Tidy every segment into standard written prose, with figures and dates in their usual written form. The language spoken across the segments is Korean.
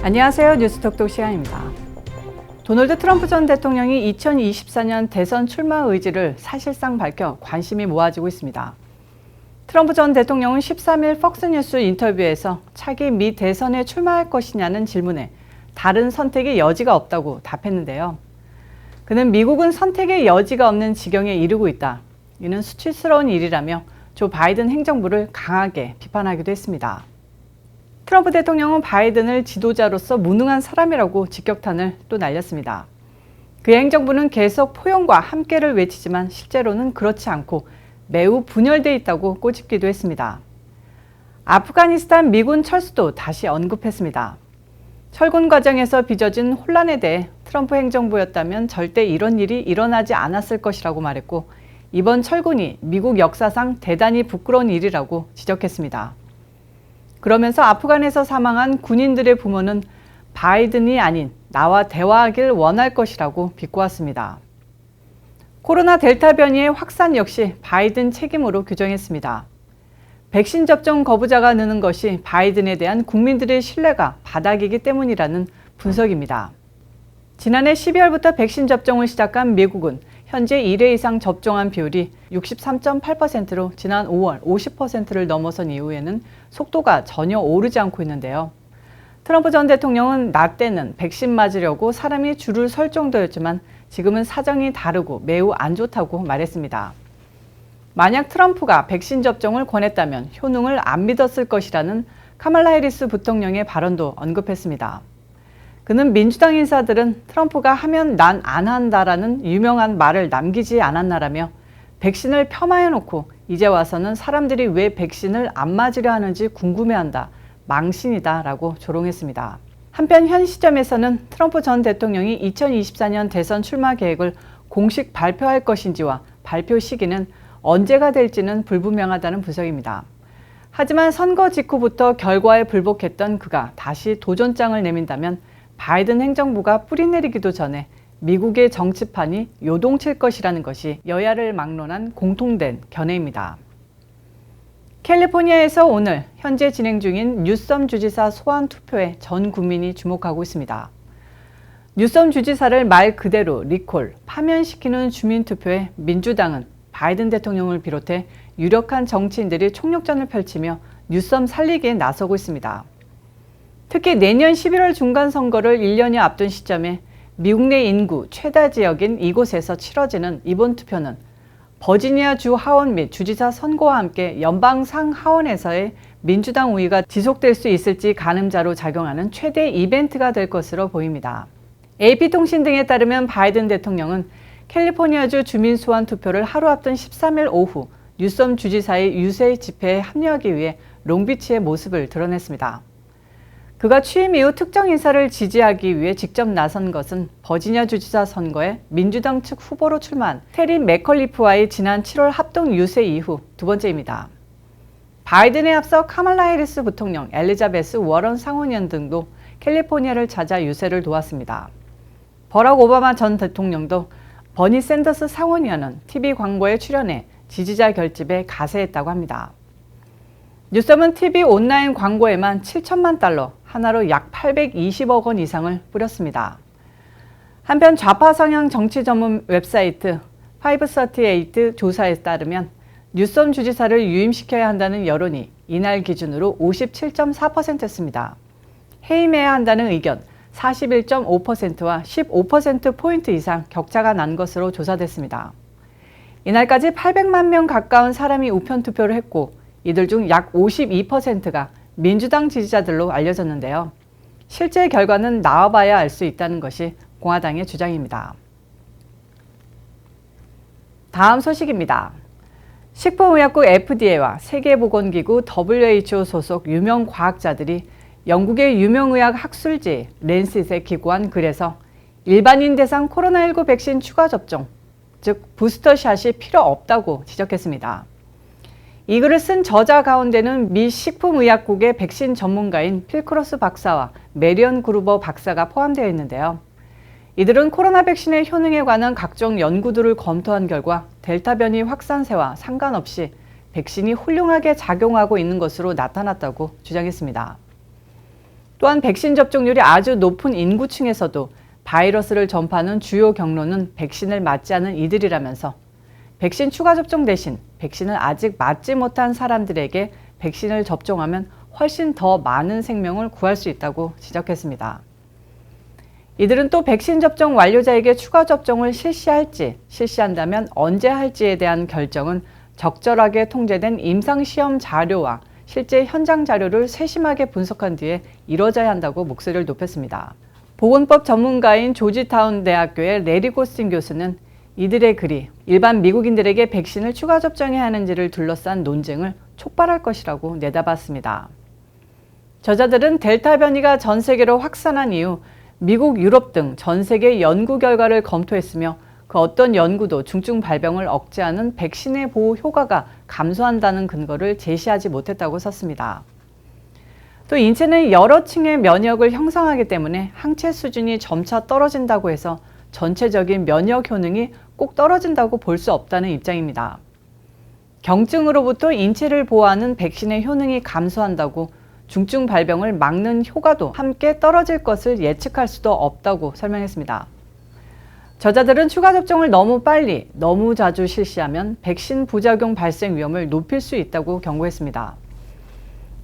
안녕하세요. 뉴스톡톡 시간입니다. 도널드 트럼프 전 대통령이 2024년 대선 출마 의지를 사실상 밝혀 관심이 모아지고 있습니다. 트럼프 전 대통령은 13일 폭스뉴스 인터뷰에서 차기 미 대선에 출마할 것이냐는 질문에 다른 선택의 여지가 없다고 답했는데요. 그는 미국은 선택의 여지가 없는 지경에 이르고 있다. 이는 수치스러운 일이라며 조 바이든 행정부를 강하게 비판하기도 했습니다. 트럼프 대통령은 바이든을 지도자로서 무능한 사람이라고 직격탄을 또 날렸습니다. 그의 행정부는 계속 포용과 함께를 외치지만 실제로는 그렇지 않고 매우 분열돼 있다고 꼬집기도 했습니다. 아프가니스탄 미군 철수도 다시 언급했습니다. 철군 과정에서 빚어진 혼란에 대해 트럼프 행정부였다면 절대 이런 일이 일어나지 않았을 것이라고 말했고, 이번 철군이 미국 역사상 대단히 부끄러운 일이라고 지적했습니다. 그러면서 아프간에서 사망한 군인들의 부모는 바이든이 아닌 나와 대화하길 원할 것이라고 비꼬았습니다. 코로나 델타 변이의 확산 역시 바이든 책임으로 규정했습니다. 백신 접종 거부자가 느는 것이 바이든에 대한 국민들의 신뢰가 바닥이기 때문이라는 분석입니다. 지난해 12월부터 백신 접종을 시작한 미국은 현재 1회 이상 접종한 비율이 63.8%로 지난 5월 50%를 넘어선 이후에는 속도가 전혀 오르지 않고 있는데요. 트럼프 전 대통령은 나 때는 백신 맞으려고 사람이 줄을 설 정도였지만 지금은 사정이 다르고 매우 안 좋다고 말했습니다. 만약 트럼프가 백신 접종을 권했다면 효능을 안 믿었을 것이라는 카말라 해리스 부통령의 발언도 언급했습니다. 그는 민주당 인사들은 트럼프가 하면 난 안 한다라는 유명한 말을 남기지 않았나라며 백신을 폄하해놓고 이제 와서는 사람들이 왜 백신을 안 맞으려 하는지 궁금해한다, 망신이다 라고 조롱했습니다. 한편 현 시점에서는 트럼프 전 대통령이 2024년 대선 출마 계획을 공식 발표할 것인지와 발표 시기는 언제가 될지는 불분명하다는 분석입니다. 하지만 선거 직후부터 결과에 불복했던 그가 다시 도전장을 내민다면 바이든 행정부가 뿌리내리기도 전에 미국의 정치판이 요동칠 것이라는 것이 여야를 막론한 공통된 견해입니다. 캘리포니아에서 오늘 현재 진행 중인 뉴섬 주지사 소환 투표에 전 국민이 주목하고 있습니다. 뉴섬 주지사를 말 그대로 리콜, 파면시키는 주민투표에 민주당은 바이든 대통령을 비롯해 유력한 정치인들이 총력전을 펼치며 뉴섬 살리기에 나서고 있습니다. 특히 내년 11월 중간선거를 1년여 앞둔 시점에 미국 내 인구 최다 지역인 이곳에서 치러지는 이번 투표는 버지니아 주 하원 및 주지사 선거와 함께 연방 상하원에서의 민주당 우위가 지속될 수 있을지 가늠자로 작용하는 최대 이벤트가 될 것으로 보입니다. AP통신 등에 따르면 바이든 대통령은 캘리포니아주 주민 소환 투표를 하루 앞둔 13일 오후 뉴섬 주지사의 유세 집회에 합류하기 위해 롱비치의 모습을 드러냈습니다. 그가 취임 이후 특정 인사를 지지하기 위해 직접 나선 것은 버지니아 주지사 선거에 민주당 측 후보로 출마한 테리 맥컬리프와의 지난 7월 합동 유세 이후 두 번째입니다. 바이든에 앞서 카말라 해리스 부통령, 엘리자베스 워런 상원의원 등도 캘리포니아를 찾아 유세를 도왔습니다. 버락 오바마 전 대통령도 버니 샌더스 상원의원은 TV 광고에 출연해 지지자 결집에 가세했다고 합니다. 뉴섬은 TV 온라인 광고에만 7천만 달러, 하나로 약 820억 원 이상을 뿌렸습니다. 한편 좌파 성향 정치 전문 웹사이트 538 조사에 따르면 뉴섬 주지사를 유임시켜야 한다는 여론이 이날 기준으로 57.4%였습니다. 해임해야 한다는 의견 41.5%와 15%포인트 이상 격차가 난 것으로 조사됐습니다. 이날까지 800만 명 가까운 사람이 우편 투표를 했고 이들 중 약 52%가 민주당 지지자들로 알려졌는데요. 실제 결과는 나와봐야 알 수 있다는 것이 공화당의 주장입니다. 다음 소식입니다. 식품의약국 FDA와 세계보건기구 WHO 소속 유명 과학자들이 영국의 유명의학 학술지 랜셋에 기고한 글에서 일반인 대상 코로나19 백신 추가 접종, 즉 부스터샷이 필요 없다고 지적했습니다. 이 글을 쓴 저자 가운데는 미 식품의약국의 백신 전문가인 필크로스 박사와 메리언 그루버 박사가 포함되어 있는데요. 이들은 코로나 백신의 효능에 관한 각종 연구들을 검토한 결과 델타 변이 확산세와 상관없이 백신이 훌륭하게 작용하고 있는 것으로 나타났다고 주장했습니다. 또한 백신 접종률이 아주 높은 인구층에서도 바이러스를 전파하는 주요 경로는 백신을 맞지 않은 이들이라면서 백신 추가 접종 대신 백신을 아직 맞지 못한 사람들에게 백신을 접종하면 훨씬 더 많은 생명을 구할 수 있다고 지적했습니다. 이들은 또 백신 접종 완료자에게 추가 접종을 실시할지, 실시한다면 언제 할지에 대한 결정은 적절하게 통제된 임상시험 자료와 실제 현장 자료를 세심하게 분석한 뒤에 이뤄져야 한다고 목소리를 높였습니다. 보건법 전문가인 조지타운 대학교의 레리 고스틴 교수는 이들의 글이 일반 미국인들에게 백신을 추가 접종해야 하는지를 둘러싼 논쟁을 촉발할 것이라고 내다봤습니다. 저자들은 델타 변이가 전 세계로 확산한 이후 미국, 유럽 등 전 세계 연구 결과를 검토했으며 그 어떤 연구도 중증 발병을 억제하는 백신의 보호 효과가 감소한다는 근거를 제시하지 못했다고 썼습니다. 또 인체는 여러 층의 면역을 형성하기 때문에 항체 수준이 점차 떨어진다고 해서 전체적인 면역 효능이 꼭 떨어진다고 볼 수 없다는 입장입니다. 경증으로부터 인체를 보호하는 백신의 효능이 감소한다고 중증 발병을 막는 효과도 함께 떨어질 것을 예측할 수도 없다고 설명했습니다. 저자들은 추가 접종을 너무 빨리, 너무 자주 실시하면 백신 부작용 발생 위험을 높일 수 있다고 경고했습니다.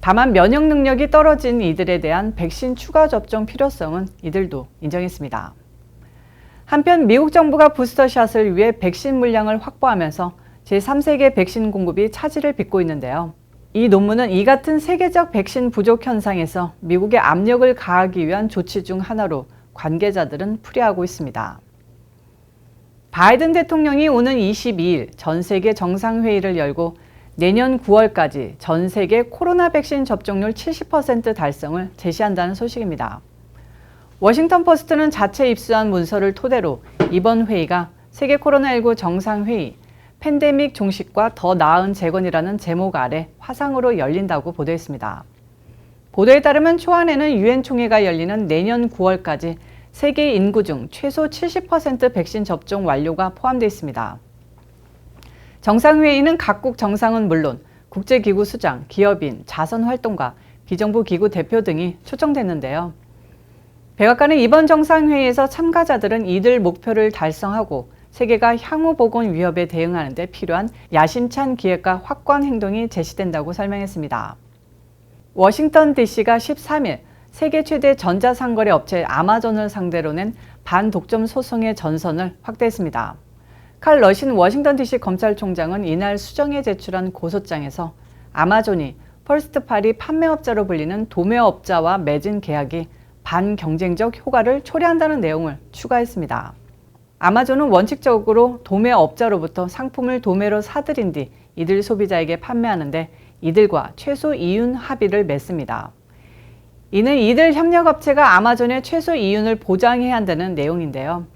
다만 면역 능력이 떨어진 이들에 대한 백신 추가 접종 필요성은 이들도 인정했습니다. 한편 미국 정부가 부스터샷을 위해 백신 물량을 확보하면서 제3세계 백신 공급이 차질을 빚고 있는데요. 이 논문은 이 같은 세계적 백신 부족 현상에서 미국에 압력을 가하기 위한 조치 중 하나로 관계자들은 풀이하고 있습니다. 바이든 대통령이 오는 22일 전 세계 정상회의를 열고 내년 9월까지 전 세계 코로나 백신 접종률 70% 달성을 제시한다는 소식입니다. 워싱턴 포스트는 자체 입수한 문서를 토대로 이번 회의가 세계 코로나19 정상회의, 팬데믹 종식과 더 나은 재건이라는 제목 아래 화상으로 열린다고 보도했습니다. 보도에 따르면 초안에는 유엔 총회가 열리는 내년 9월까지 세계 인구 중 최소 70% 백신 접종 완료가 포함되어 있습니다. 정상회의는 각국 정상은 물론 국제기구 수장, 기업인, 자선활동가, 비정부 기구 대표 등이 초청됐는데요. 백악관은 이번 정상회의에서 참가자들은 이들 목표를 달성하고 세계가 향후 보건 위협에 대응하는 데 필요한 야심찬 기획과 확고한 행동이 제시된다고 설명했습니다. 워싱턴 DC가 13일 세계 최대 전자상거래 업체 아마존을 상대로 낸 반독점 소송의 전선을 확대했습니다. 칼 러신 워싱턴 DC 검찰총장은 이날 수정에 제출한 고소장에서 아마존이 퍼스트파리 판매업자로 불리는 도매업자와 맺은 계약이 반경쟁적 효과를 초래한다는 내용을 추가했습니다. 아마존은 원칙적으로 도매업자로부터 상품을 도매로 사들인 뒤 이들 소비자에게 판매하는데 이들과 최소 이윤 합의를 맺습니다. 이는 이들 협력업체가 아마존의 최소 이윤을 보장해야 한다는 내용인데요.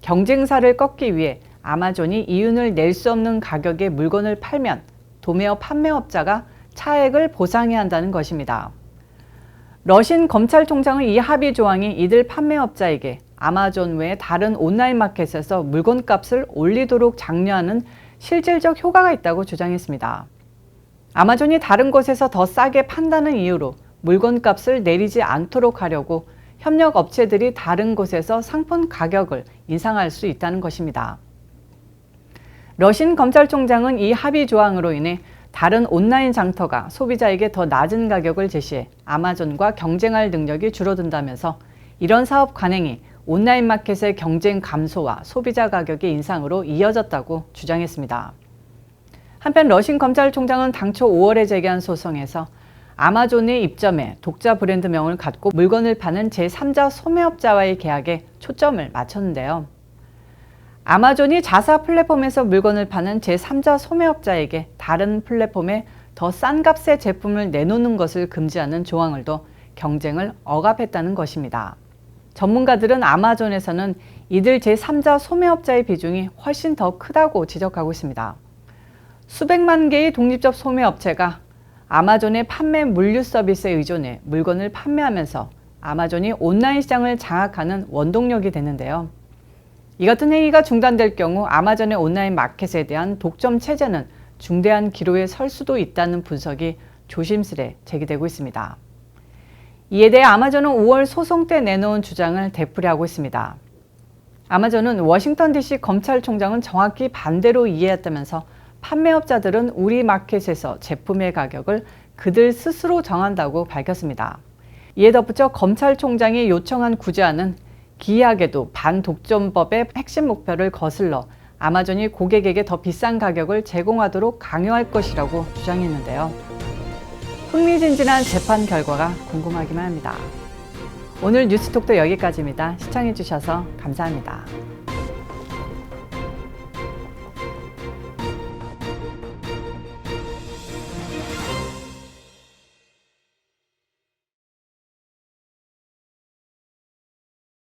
경쟁사를 꺾기 위해 아마존이 이윤을 낼 수 없는 가격에 물건을 팔면 도매업 판매업자가 차액을 보상해야 한다는 것입니다. 러신 검찰총장은 이 합의 조항이 이들 판매업자에게 아마존 외 다른 온라인 마켓에서 물건값을 올리도록 장려하는 실질적 효과가 있다고 주장했습니다. 아마존이 다른 곳에서 더 싸게 판다는 이유로 물건값을 내리지 않도록 하려고 협력 업체들이 다른 곳에서 상품 가격을 인상할 수 있다는 것입니다. 러신 검찰총장은 이 합의 조항으로 인해 다른 온라인 장터가 소비자에게 더 낮은 가격을 제시해 아마존과 경쟁할 능력이 줄어든다면서 이런 사업 관행이 온라인 마켓의 경쟁 감소와 소비자 가격의 인상으로 이어졌다고 주장했습니다. 한편 러신 검찰총장은 당초 5월에 제기한 소송에서 아마존의 입점에 독자 브랜드명을 갖고 물건을 파는 제3자 소매업자와의 계약에 초점을 맞췄는데요. 아마존이 자사 플랫폼에서 물건을 파는 제3자 소매업자에게 다른 플랫폼에 더 싼 값의 제품을 내놓는 것을 금지하는 조항을 둬 경쟁을 억압했다는 것입니다. 전문가들은 아마존에서는 이들 제3자 소매업자의 비중이 훨씬 더 크다고 지적하고 있습니다. 수백만 개의 독립적 소매업체가 아마존의 판매 물류 서비스에 의존해 물건을 판매하면서 아마존이 온라인 시장을 장악하는 원동력이 되는데요. 이 같은 행위가 중단될 경우 아마존의 온라인 마켓에 대한 독점 체제는 중대한 기로에 설 수도 있다는 분석이 조심스레 제기되고 있습니다. 이에 대해 아마존은 5월 소송 때 내놓은 주장을 되풀이하고 있습니다. 아마존은 워싱턴 DC 검찰총장은 정확히 반대로 이해했다면서 판매업자들은 우리 마켓에서 제품의 가격을 그들 스스로 정한다고 밝혔습니다. 이에 덧붙여 검찰총장이 요청한 구제안은 기이하게도 반독점법의 핵심 목표를 거슬러 아마존이 고객에게 더 비싼 가격을 제공하도록 강요할 것이라고 주장했는데요. 흥미진진한 재판 결과가 궁금하기만 합니다. 오늘 뉴스톡도 여기까지입니다. 시청해주셔서 감사합니다.